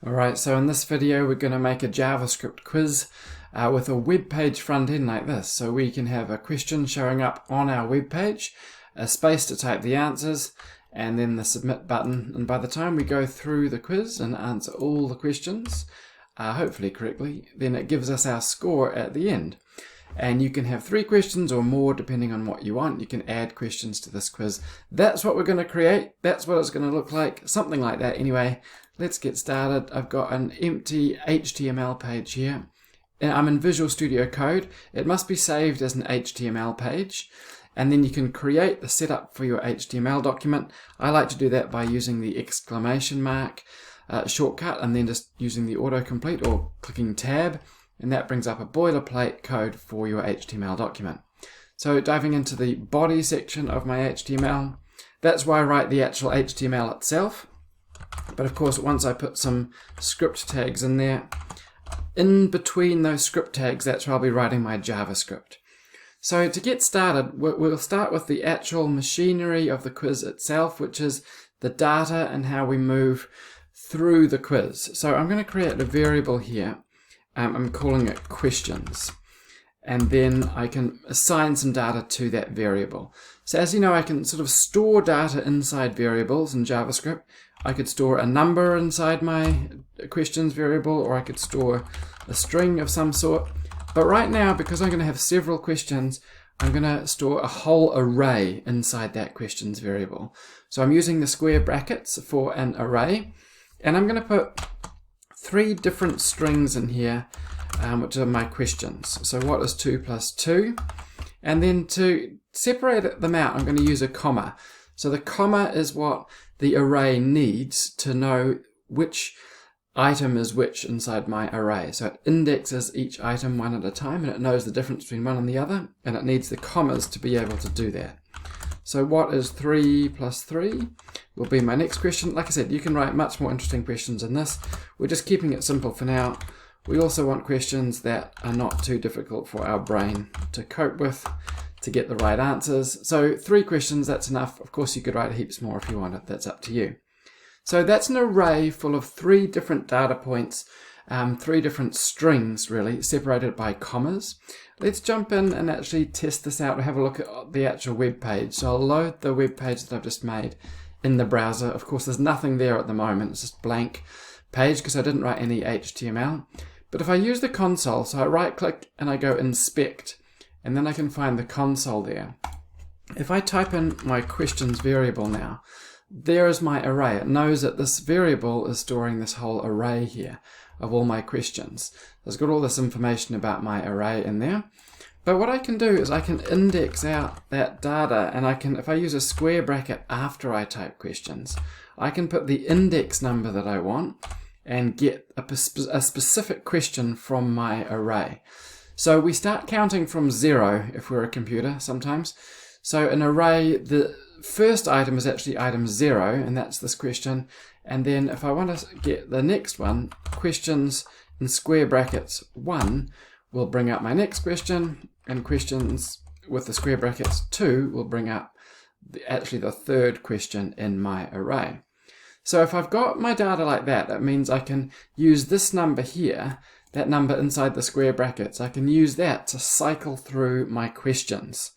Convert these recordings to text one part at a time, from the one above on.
Alright, so in this video we're going to make a JavaScript quiz with a web page front end like this. So we can have a question showing up on our web page, a space to type the answers, and then the submit button. And by the time we go through the quiz and answer all the questions, hopefully correctly, then it gives us our score at the end. And you can have 3 questions or more depending on what you want. You can add questions to this quiz. That's what we're going to create. That's what it's going to look like. Something like that anyway. Let's get started. I've got an empty HTML page here. And I'm in Visual Studio Code. It must be saved as an HTML page. And then you can create the setup for your HTML document. I like to do that by using the exclamation mark shortcut and then just using the autocomplete or clicking tab. And that brings up a boilerplate code for your HTML document. So diving into the body section of my HTML, that's where I write the actual HTML itself. But of course, once I put some script tags in there, in between those script tags, that's where I'll be writing my JavaScript. So to get started, we'll start with the actual machinery of the quiz itself, which is the data and how we move through the quiz. So I'm going to create a variable here. I'm calling it questions, and then I can assign some data to that variable. So as you know, I can sort of store data inside variables in JavaScript. I could store a number inside my questions variable, or I could store a string of some sort. But right now, because I'm going to have several questions, I'm going to store a whole array inside that questions variable. So I'm using the square brackets for an array, and I'm going to put 3 different strings in here, which are my questions. So what is 2 plus 2? And then to separate them out, I'm going to use a comma. So the comma is what the array needs to know which item is which inside my array. So it indexes each item one at a time, and it knows the difference between one and the other, and it needs the commas to be able to do that. So what is 3 plus 3 will be my next question. Like I said, you can write much more interesting questions than this. We're just keeping it simple for now. We also want questions that are not too difficult for our brain to cope with to get the right answers. So 3 questions, that's enough. Of course, you could write heaps more if you want it. That's up to you. So that's an array full of 3 different data points, 3 different strings really, separated by commas. Let's jump in and actually test this out and have a look at the actual web page. So I'll load the web page that I've just made in the browser. Of course, there's nothing there at the moment. It's just blank page because I didn't write any HTML. But if I use the console, so I right click and I go inspect, and then I can find the console there. If I type in my questions variable now, there is my array. It knows that this variable is storing this whole array here of all my questions. It's got all this information about my array in there. But what I can do is I can index out that data, and I can, if I use a square bracket after I type questions, I can put the index number that I want and get a specific question from my array. So we start counting from 0 if we're a computer sometimes. So an array, the first item is actually item 0, and that's this question. And then if I want to get the next one, questions in square brackets 1 will bring up my next question, and questions with the square brackets 2 will bring up actually the third question in my array. So if I've got my data like that, that means I can use this number here, that number inside the square brackets, I can use that to cycle through my questions.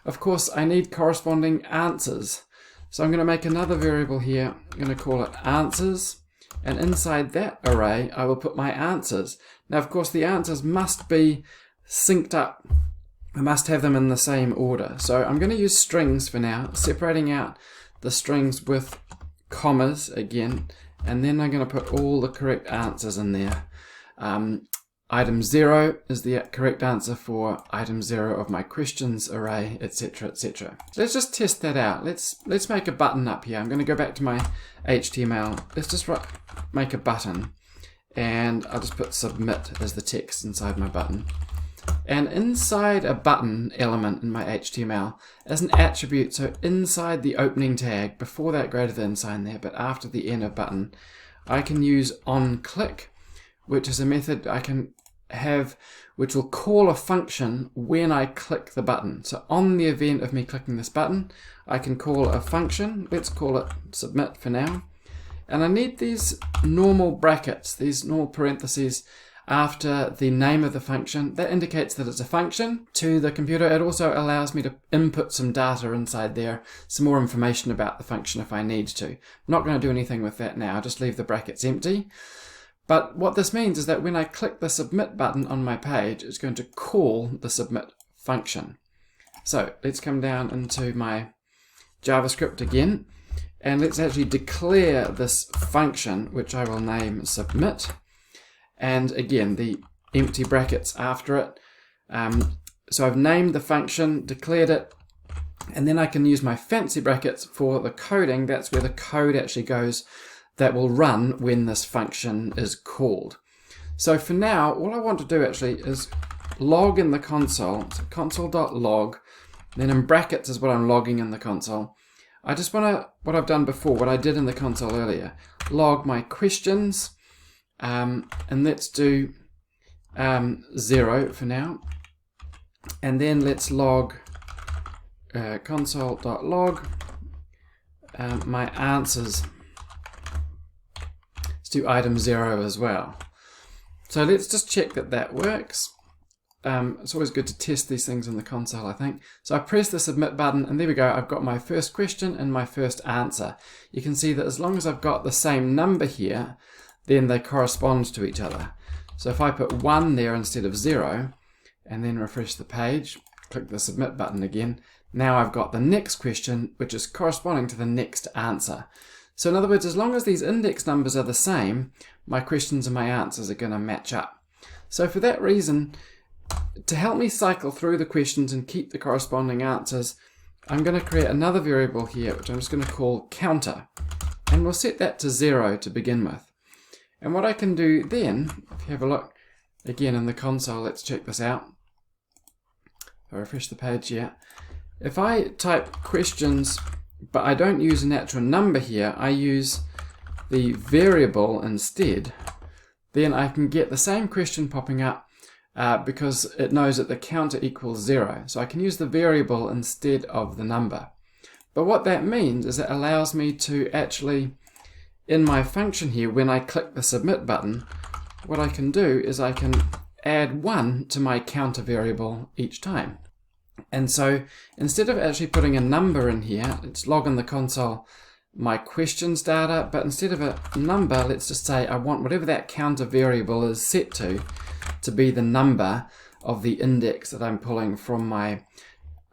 Of course, I need corresponding answers. So I'm going to make another variable here. I'm going to call it answers. And inside that array, I will put my answers. Now, of course, the answers must be synced up. I must have them in the same order. So I'm going to use strings for now, separating out the strings with commas again. And then I'm going to put all the correct answers in there. Item 0 is the correct answer for item 0 of my questions array, etc., etc. Let's just test that out. Let's make a button up here. I'm going to go back to my HTML. Let's just make a button, and I'll just put submit as the text inside my button. And inside a button element in my HTML as an attribute, so inside the opening tag, before that greater than sign there, but after the end of button, I can use onClick, which is a method I can have which will call a function when I click the button. So on the event of me clicking this button, I can call a function. Let's call it submit for now. And I need these normal brackets, these normal parentheses after the name of the function. That indicates that it's a function to the computer. It also allows me to input some data inside there, some more information about the function if I need to. I'm not going to do anything with that now, just leave the brackets empty. But what this means is that when I click the submit button on my page, it's going to call the submit function. So let's come down into my JavaScript again, and let's actually declare this function, which I will name submit. And again, the empty brackets after it. So I've named the function, declared it, and then I can use my fancy brackets for the coding. That's where the code actually goes that will run when this function is called. So for now, all I want to do actually is log in the console. So console.log, then in brackets is what I'm logging in the console. I just want to, what I've done before, what I did in the console earlier, log my questions, and let's do 0 for now. And then let's log console.log my answers. Let's do item 0 as well. So let's just check that that works. It's always good to test these things in the console, I think. So I press the submit button, and there we go. I've got my first question and my first answer. You can see that as long as I've got the same number here, then they correspond to each other. So if I put 1 there instead of 0, and then refresh the page, click the submit button again, now I've got the next question, which is corresponding to the next answer. So in other words, as long as these index numbers are the same, my questions and my answers are going to match up. So for that reason, to help me cycle through the questions and keep the corresponding answers, I'm going to create another variable here, which I'm just going to call counter. And we'll set that to 0 to begin with. And what I can do then, if you have a look again in the console, let's check this out. If I refresh the page here. If I type questions, but I don't use an actual number here, I use the variable instead, then I can get the same question popping up because it knows that the counter equals 0. So I can use the variable instead of the number. But what that means is it allows me to actually, in my function here, when I click the submit button, what I can do is I can add 1 to my counter variable each time. And so instead of actually putting a number in here, let's log in the console my questions data, but instead of a number, let's just say I want whatever that counter variable is set to be the number of the index that I'm pulling from my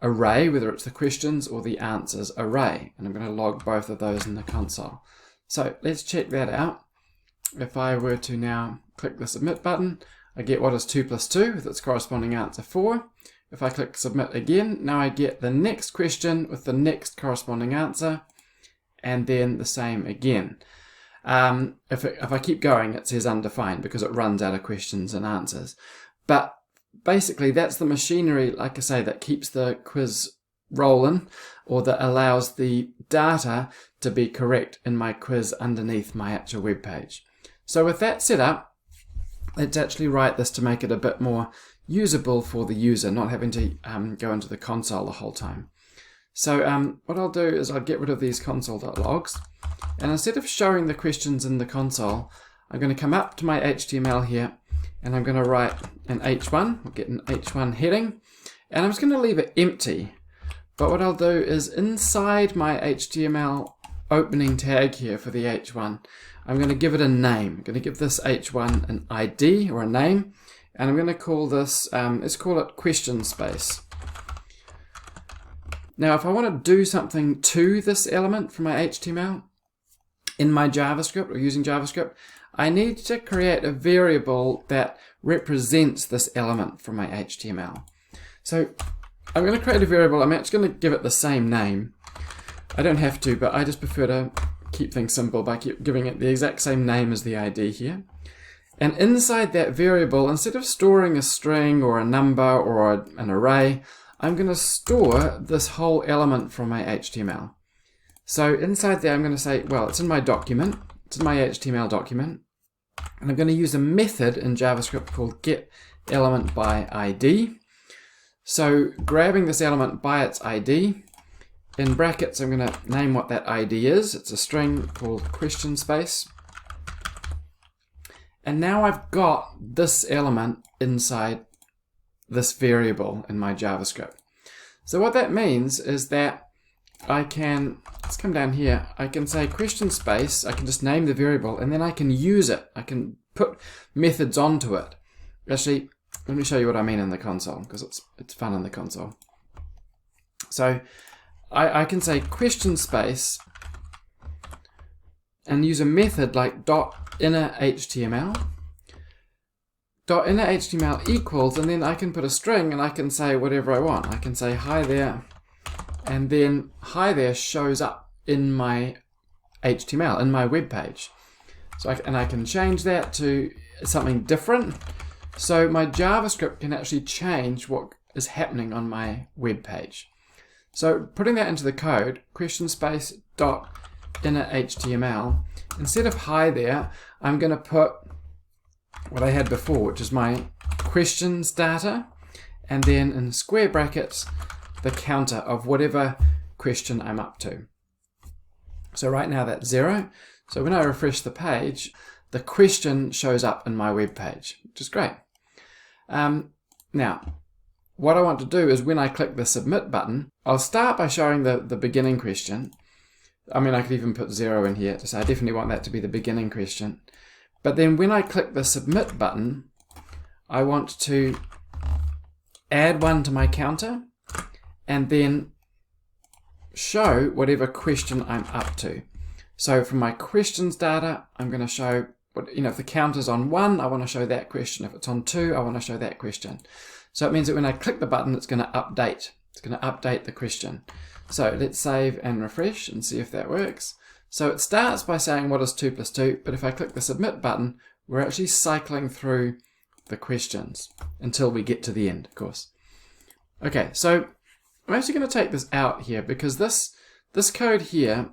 array, whether it's the questions or the answers array. And I'm going to log both of those in the console. So let's check that out. If I were to now click the submit button, I get what is 2 plus 2 with its corresponding answer 4. If I click submit again, now I get the next question with the next corresponding answer, and then the same again. If I keep going, it says undefined because it runs out of questions and answers. But basically, that's the machinery, like I say, that keeps the quiz rolling, or that allows the data to be correct in my quiz underneath my actual web page. So with that set up, let's actually write this to make it a bit more usable for the user, not having to go into the console the whole time. So what I'll do is I'll get rid of these console.logs, and instead of showing the questions in the console, I'm going to come up to my HTML here, and I'm going to write an H1, I'll get an H1 heading, and I'm just going to leave it empty. But what I'll do is inside my HTML opening tag here for the H1, I'm going to give it a name. I'm going to give this H1 an ID or a name, and I'm going to call this, let's call it question space. Now, if I want to do something to this element from my HTML in my JavaScript or using JavaScript, I need to create a variable that represents this element from my HTML. So I'm going to create a variable. I'm actually going to give it the same name. I don't have to, but I just prefer to keep things simple by giving it the exact same name as the ID here. And inside that variable, instead of storing a string or a number or an array, I'm going to store this whole element from my HTML. So inside there, I'm going to say, well, it's in my document. It's in my HTML document. And I'm going to use a method in JavaScript called getElementById. So grabbing this element by its ID, in brackets, I'm going to name what that ID is. It's a string called question space. And now I've got this element inside this variable in my JavaScript. So what that means is that I can, let's come down here, I can say question space, I can just name the variable, and then I can use it. I can put methods onto it. Actually, let me show you what I mean in the console, because it's fun in the console. So I can say question space and use a method like .innerHTML. .innerHTML equals, and then I can put a string and I can say whatever I want. I can say hi there, and then hi there shows up in my HTML, in my web page. So I can change that to something different. So my JavaScript can actually change what is happening on my web page. So putting that into the code, question space .innerHTML, instead of hi there, I'm going to put what I had before, which is my questions data, and then in square brackets, the counter of whatever question I'm up to. So right now that's 0. So when I refresh the page, the question shows up in my web page, which is great. Now, what I want to do is when I click the submit button, I'll start by showing the beginning question. I mean, I could even put 0 in here to say I definitely want that to be the beginning question. But then when I click the submit button, I want to add one to my counter and then show whatever question I'm up to. So from my questions data, I'm going to show, if the counter's on 1, I want to show that question. If it's on 2, I want to show that question. So it means that when I click the button, it's going to update. It's going to update the question. So let's save and refresh and see if that works. So it starts by saying what is 2 plus 2, but if I click the submit button, we're actually cycling through the questions until we get to the end, of course. Okay, so I'm actually going to take this out here because this code here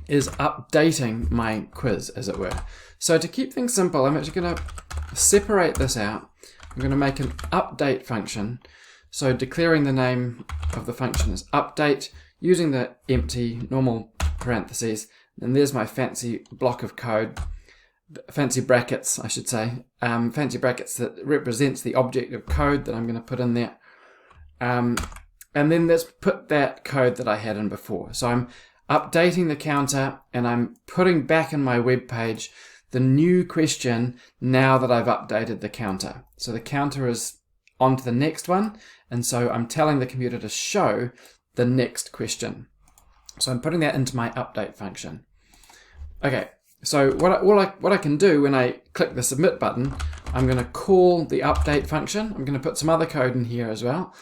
is updating my quiz, as it were. So to keep things simple, I'm actually going to separate this out. I'm going to make an update function. So declaring the name of the function is update, using the empty normal parentheses, and there's my fancy block of code, fancy brackets I should say, fancy brackets that represents the object of code that I'm going to put in there. And then let's put that code that I had in before. So I'm updating the counter and I'm putting back in my web page the new question now that I've updated the counter. So the counter is on to the next one, and so I'm telling the computer to show the next question. So I'm putting that into my update function. Okay, so what I can do when I click the submit button, I'm going to call the update function. I'm going to put some other code in here as well,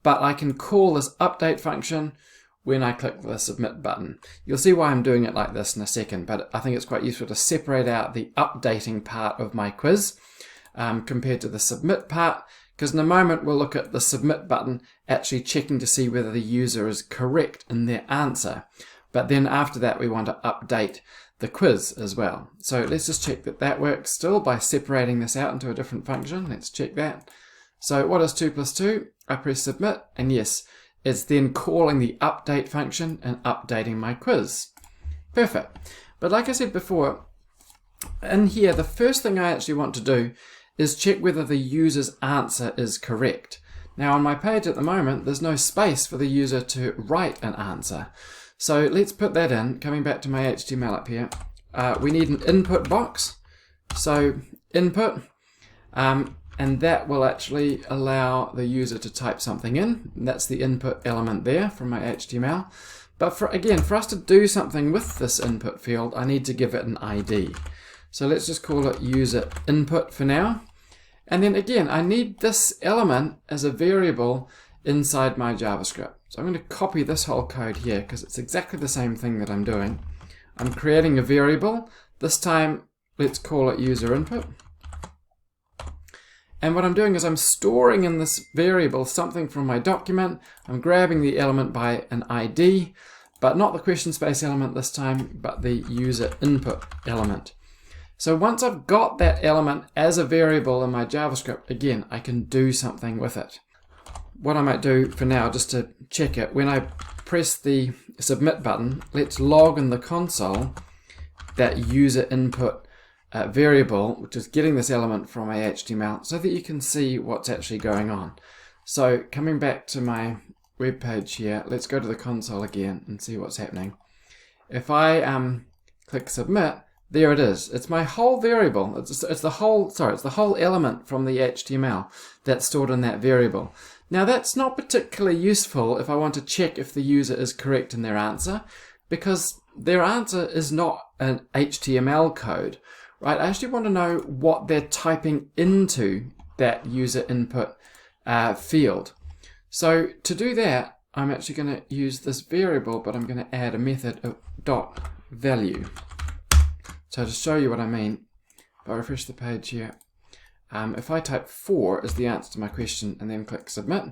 but I can call this update function when I click the submit button. You'll see why I'm doing it like this in a second, but I think it's quite useful to separate out the updating part of my quiz compared to the submit part, because in a moment we'll look at the submit button actually checking to see whether the user is correct in their answer. But then after that we want to update the quiz as well. So let's just check that that works still by separating this out into a different function. Let's check that. So what is 2 plus 2? I press submit, and yes, it's then calling the update function and updating my quiz. Perfect. But like I said before, in here the first thing I actually want to do is check whether the user's answer is correct. Now on my page at the moment, there's no space for the user to write an answer. So let's put that in. Coming back to my HTML up here, we need an input box. So input, and that will actually allow the user to type something in. That's the input element there from my HTML. But for us to do something with this input field, I need to give it an ID. So let's just call it user input for now. And then again, I need this element as a variable inside my JavaScript. So I'm going to copy this whole code here because it's exactly the same thing that I'm doing. I'm creating a variable. This time, let's call it user input. And what I'm doing is I'm storing in this variable something from my document. I'm grabbing the element by an ID, but not the question space element this time, but the user input element. So once I've got that element as a variable in my JavaScript, again, I can do something with it. What I might do for now, just to check it, when I press the submit button, let's log in the console that user input variable, which is getting this element from my HTML, so that you can see what's actually going on. So coming back to my web page here, let's go to the console again and see what's happening. If I click submit, there it is. It's my whole variable. It's the whole element from the HTML that's stored in that variable. Now that's not particularly useful if I want to check if the user is correct in their answer, because their answer is not an HTML code, right? I actually want to know what they're typing into that user input field. So to do that, I'm actually going to use this variable, but I'm going to add a method of .value. So to show you what I mean, if I refresh the page here, if I type 4 as the answer to my question and then click submit,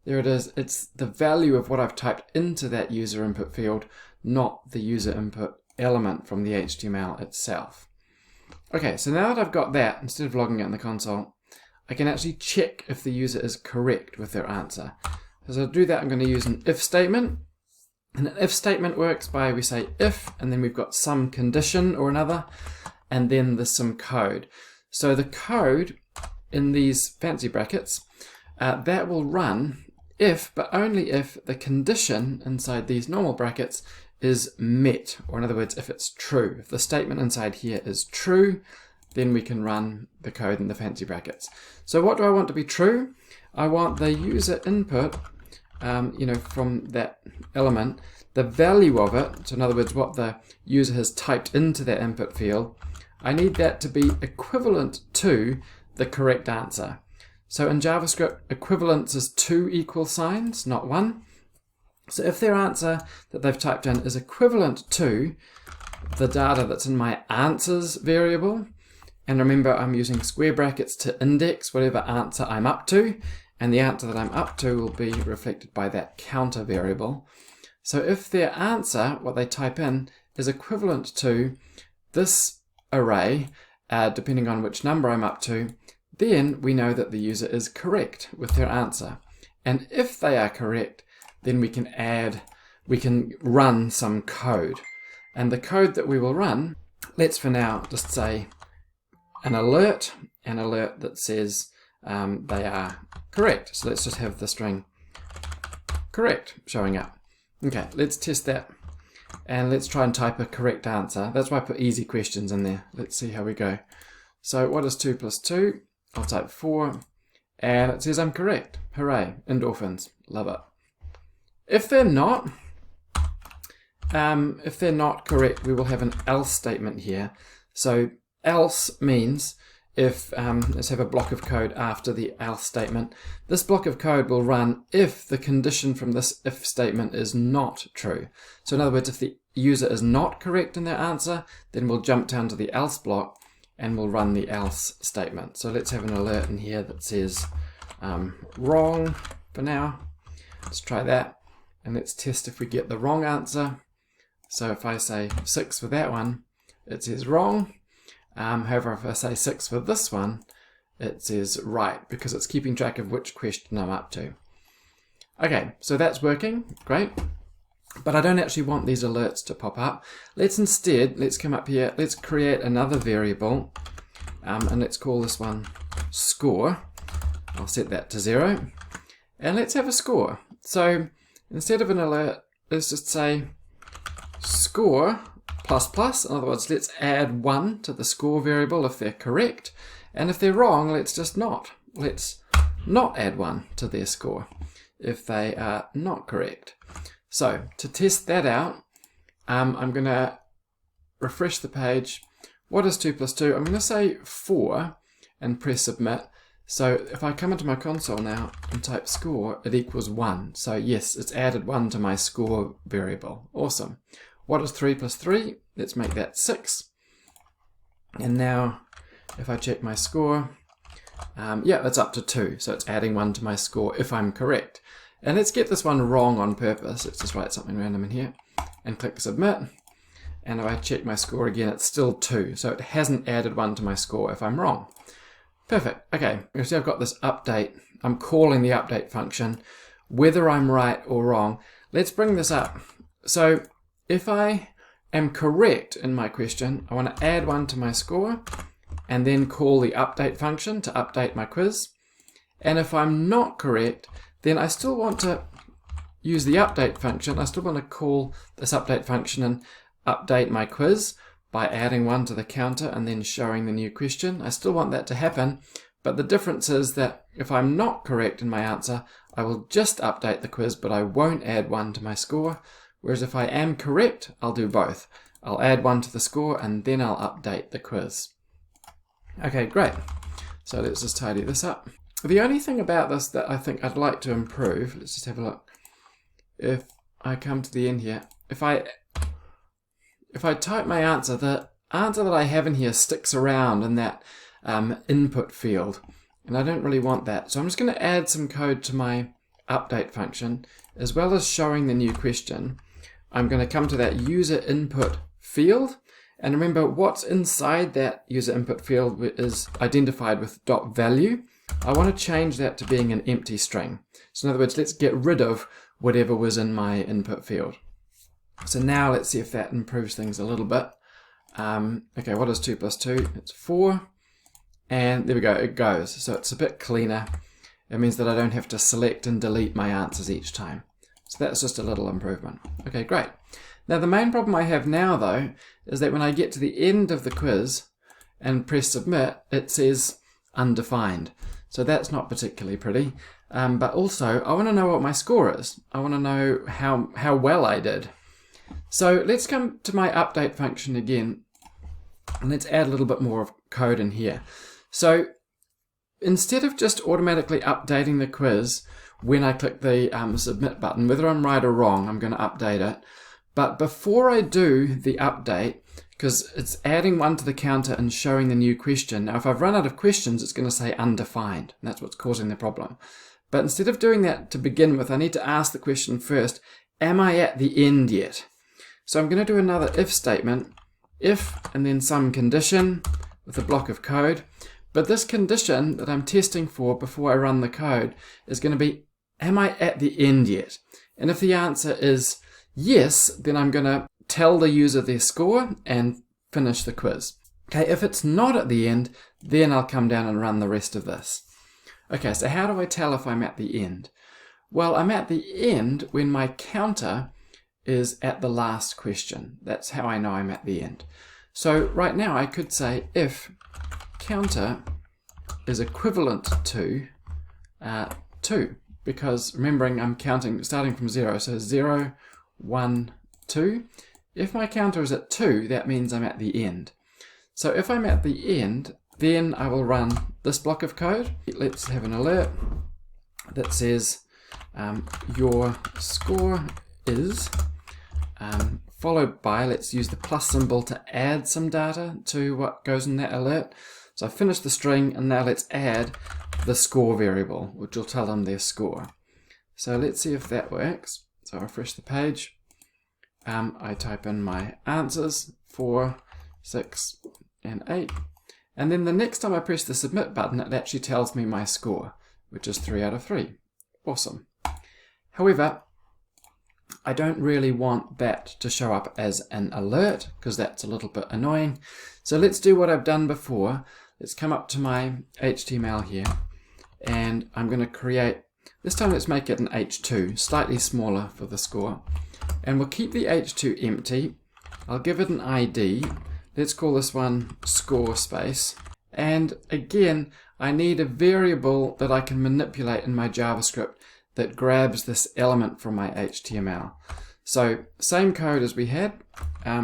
there it is. It's the value of what I've typed into that user input field, not the user input element from the HTML itself. Okay, so now that I've got that, instead of logging it in the console, I can actually check if the user is correct with their answer. So to do that, I'm going to use an if statement. And an if statement works by, we say if, and then we've got some condition or another, and then there's some code. So the code in these fancy brackets, that will run if, but only if, the condition inside these normal brackets is met, or in other words, if it's true. If the statement inside here is true, then we can run the code in the fancy brackets. So what do I want to be true? I want the user input, from that element, the value of it, so in other words, what the user has typed into that input field, I need that to be equivalent to the correct answer. So in JavaScript, equivalence is 2 equal signs, not 1. So if their answer that they've typed in is equivalent to the data that's in my answers variable, and remember I'm using square brackets to index whatever answer I'm up to, and the answer that I'm up to will be reflected by that counter variable. So if their answer, what they type in, is equivalent to this array, depending on which number I'm up to, then we know that the user is correct with their answer. And if they are correct, then we can run some code. And the code that we will run, let's for now just say an alert that says they are correct. So let's just have the string correct showing up. Okay, let's test that. And let's try and type a correct answer. That's why I put easy questions in there. Let's see how we go. So what is 2 plus 2? I'll type 4. And it says I'm correct. Hooray. Endorphins. Love it. If they're not correct, we will have an else statement here. So else means if, let's have a block of code after the else statement. This block of code will run if the condition from this if statement is not true. So in other words, if the user is not correct in their answer, then we'll jump down to the else block and we'll run the else statement. So let's have an alert in here that says wrong for now. Let's try that. And let's test if we get the wrong answer. So if I say 6 for that one, it says wrong. However, if I say 6 for this one, it says right, because it's keeping track of which question I'm up to. Okay, so that's working, great. But I don't actually want these alerts to pop up. Let's come up here, let's create another variable, and let's call this one score. I'll set that to 0. And let's have a score. So instead of an alert, let's just say score plus plus. In other words, let's add 1 to the score variable if they're correct. And if they're wrong, let's not add 1 to their score if they are not correct. So to test that out, I'm going to refresh the page. What is 2 plus 2? I'm going to say 4 and press submit. So if I come into my console now and type score, it equals 1. So yes, it's added 1 to my score variable. Awesome. What is 3 plus 3? Let's make that 6. And now if I check my score, yeah, that's up to 2. So it's adding 1 to my score if I'm correct. And let's get this one wrong on purpose. Let's just write something random in here and click submit. And if I check my score again, it's still 2. So it hasn't added 1 to my score if I'm wrong. Perfect. Okay, you see I've got this update. I'm calling the update function. Whether I'm right or wrong, let's bring this up. So if I am correct in my question, I want to add 1 to my score and then call the update function to update my quiz. And if I'm not correct, then I still want to use the update function. I still want to call this update function and update my quiz by adding 1 to the counter and then showing the new question. I still want that to happen, but the difference is that if I'm not correct in my answer, I will just update the quiz, but I won't add 1 to my score. Whereas if I am correct, I'll do both. I'll add 1 to the score and then I'll update the quiz. Okay, great. So let's just tidy this up. The only thing about this that I think I'd like to improve, let's just have a look. If I come to the end here, if I type my answer, the answer that I have in here sticks around in that input field, and I don't really want that. So I'm just going to add some code to my update function, as well as showing the new question. I'm going to come to that user input field, and remember what's inside that user input field is identified with .value. I want to change that to being an empty string. So in other words, let's get rid of whatever was in my input field. So now let's see if that improves things a little bit. Okay, what is 2 plus 2? It's 4. And there we go, it goes. So it's a bit cleaner. It means that I don't have to select and delete my answers each time. So that's just a little improvement. Okay, great. Now the main problem I have now though, is that when I get to the end of the quiz and press submit, it says undefined. So that's not particularly pretty. But also, I want to know what my score is. I want to know how well I did. So let's come to my update function again, and let's add a little bit more of code in here. So instead of just automatically updating the quiz when I click the submit button, whether I'm right or wrong, I'm going to update it. But before I do the update, because it's adding 1 to the counter and showing the new question. Now if I've run out of questions, it's going to say undefined, and that's what's causing the problem. But instead of doing that to begin with, I need to ask the question first, am I at the end yet? So I'm going to do another if statement, if and then some condition with a block of code. But this condition that I'm testing for before I run the code is going to be, am I at the end yet? And if the answer is yes, then I'm going to tell the user their score and finish the quiz. Okay, if it's not at the end, then I'll come down and run the rest of this. Okay, so how do I tell if I'm at the end? Well, I'm at the end when my counter is at the last question. That's how I know I'm at the end. So right now I could say if counter is equivalent to 2, because remembering I'm counting starting from 0, so 0, 1, 2. If my counter is at 2, that means I'm at the end. So if I'm at the end, then I will run this block of code. Let's have an alert that says your score is, followed by, let's use the plus symbol to add some data to what goes in that alert. So I finished the string, and now let's add the score variable, which will tell them their score. So let's see if that works. So I refresh the page. I type in my answers, 4, 6, and 8. And then the next time I press the submit button, it actually tells me my score, which is 3 out of 3. Awesome. However, I don't really want that to show up as an alert, because that's a little bit annoying. So let's do what I've done before. Let's come up to my HTML here, and I'm going to create, this time let's make it an H2, slightly smaller for the score. And we'll keep the H2 empty. I'll give it an ID. Let's call this one score space. And again, I need a variable that I can manipulate in my JavaScript that grabs this element from my HTML. So same code as we had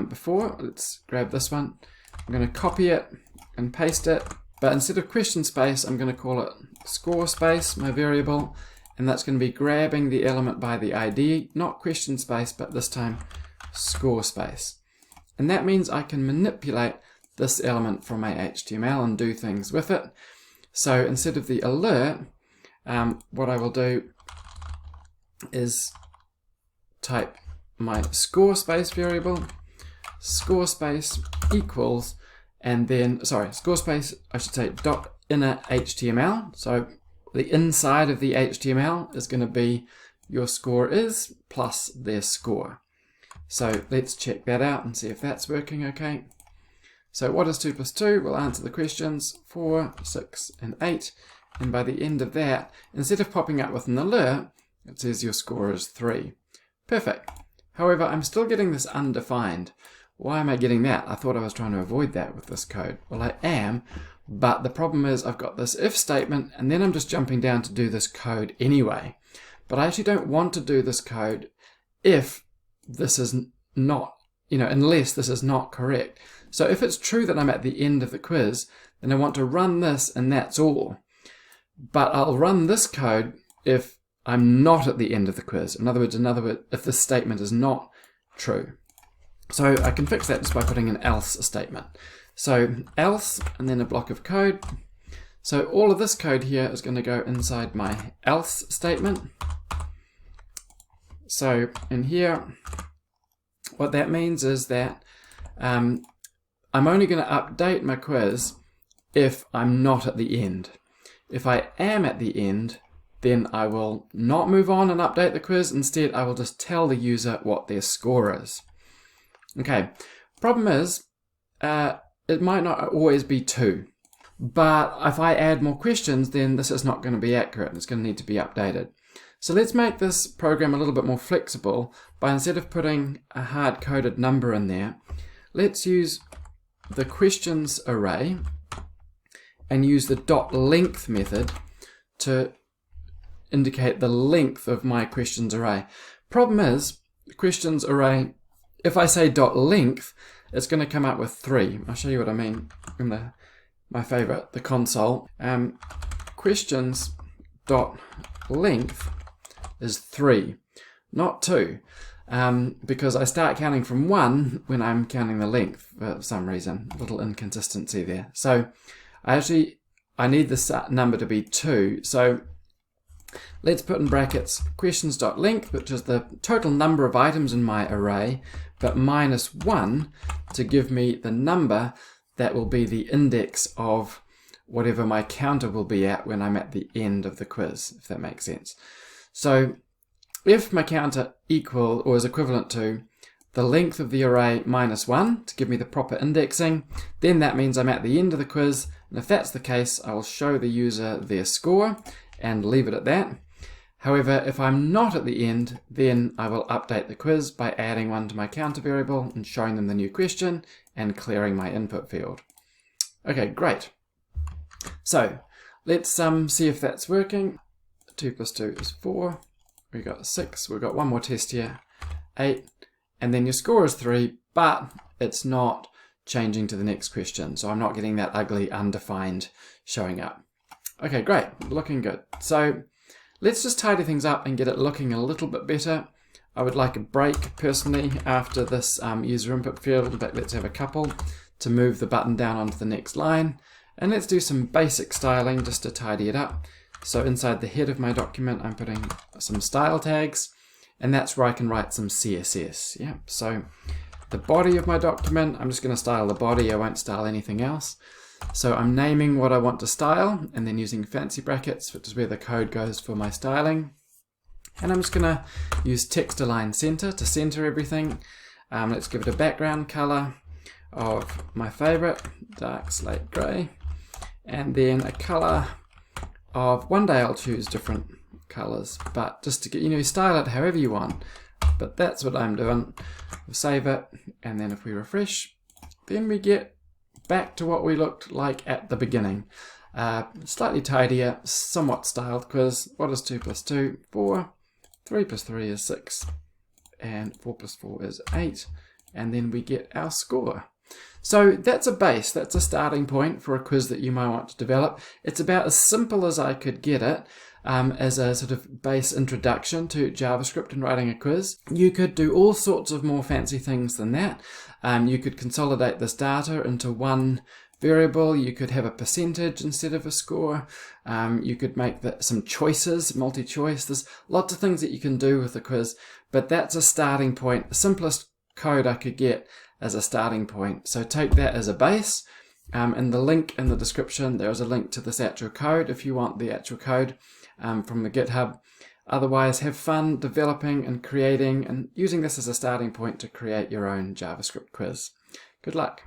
before. Let's grab this one. I'm going to copy it and paste it. But instead of question space, I'm going to call it score space, my variable. And that's going to be grabbing the element by the ID, not question space, but this time score space. And that means I can manipulate this element from my HTML and do things with it. So instead of the alert, what I will do is type my score space variable, score space equals, and then, sorry, score space, I should say dot inner HTML. So the inside of the HTML is going to be your score is plus their score. So let's check that out and see if that's working okay. So what is 2 plus 2? We'll answer the questions 4, 6, and 8. And by the end of that, instead of popping up with an alert, it says your score is 3. Perfect. However, I'm still getting this undefined. Why am I getting that? I thought I was trying to avoid that with this code. Well, I am, but the problem is I've got this if statement, and then I'm just jumping down to do this code anyway. But I actually don't want to do this code if this is not, unless this is not correct. So if it's true that I'm at the end of the quiz, then I want to run this and that's all. But I'll run this code if I'm not at the end of the quiz. In other words, if this statement is not true. So I can fix that just by putting an else statement. So else, and then a block of code. So all of this code here is going to go inside my else statement. So in here, what that means is that I'm only going to update my quiz if I'm not at the end. If I am at the end, then I will not move on and update the quiz. Instead, I will just tell the user what their score is. Okay, problem is, it might not always be 2. But if I add more questions, then this is not going to be accurate. It's going to need to be updated. So let's make this program a little bit more flexible by, instead of putting a hard-coded number in there, let's use the questions array and use the .length method to indicate the length of my questions array. Problem is, questions array, if I say .length, it's going to come up with 3. I'll show you what I mean in my favorite, the console. Questions .length is 3, not 2, because I start counting from 1 when I'm counting the length for some reason. A little inconsistency there. So I need this number to be 2. So let's put in brackets questions.length, which is the total number of items in my array, but minus 1 to give me the number that will be the index of whatever my counter will be at when I'm at the end of the quiz, if that makes sense. So if my counter is equivalent to the length of the array minus 1 to give me the proper indexing, then that means I'm at the end of the quiz. And if that's the case, I will show the user their score and leave it at that. However, if I'm not at the end, then I will update the quiz by adding 1 to my counter variable and showing them the new question and clearing my input field. Okay, great. So let's see if that's working. 2 plus 2 is 4. We got 6. We've got one more test here. 8. And then your score is 3, but it's not changing to the next question. So I'm not getting that ugly undefined showing up. Okay, great. Looking good. So let's just tidy things up and get it looking a little bit better. I would like a break personally after this user input field. In fact, let's have a couple to move the button down onto the next line. And let's do some basic styling just to tidy it up. So inside the head of my document, I'm putting some style tags, and that's where I can write some CSS. Yeah. So the body of my document, I'm just going to style the body. I won't style anything else. So I'm naming what I want to style and then using fancy brackets, which is where the code goes for my styling. And I'm just going to use text align center to center everything. Let's give it a background color of my favorite, dark slate gray, and then a color of, one day I'll choose different colors, but just to get, style it however you want. But that's what I'm doing. We'll save it, and then if we refresh, then we get back to what we looked like at the beginning. Slightly tidier, somewhat styled quiz. What is 2 plus 2? 4. 3 plus 3 is 6. And 4 plus 4 is 8. And then we get our score. So that's a base, that's a starting point for a quiz that you might want to develop. It's about as simple as I could get it as a sort of base introduction to JavaScript and writing a quiz. You could do all sorts of more fancy things than that. You could consolidate this data into one variable. You could have a percentage instead of a score. You could make some choices, multi-choice. There's lots of things that you can do with the quiz, but that's a starting point. The simplest code I could get as a starting point. So take that as a base. In the link in the description, there is a link to this actual code if you want the actual code from the GitHub. Otherwise, have fun developing and creating and using this as a starting point to create your own JavaScript quiz. Good luck.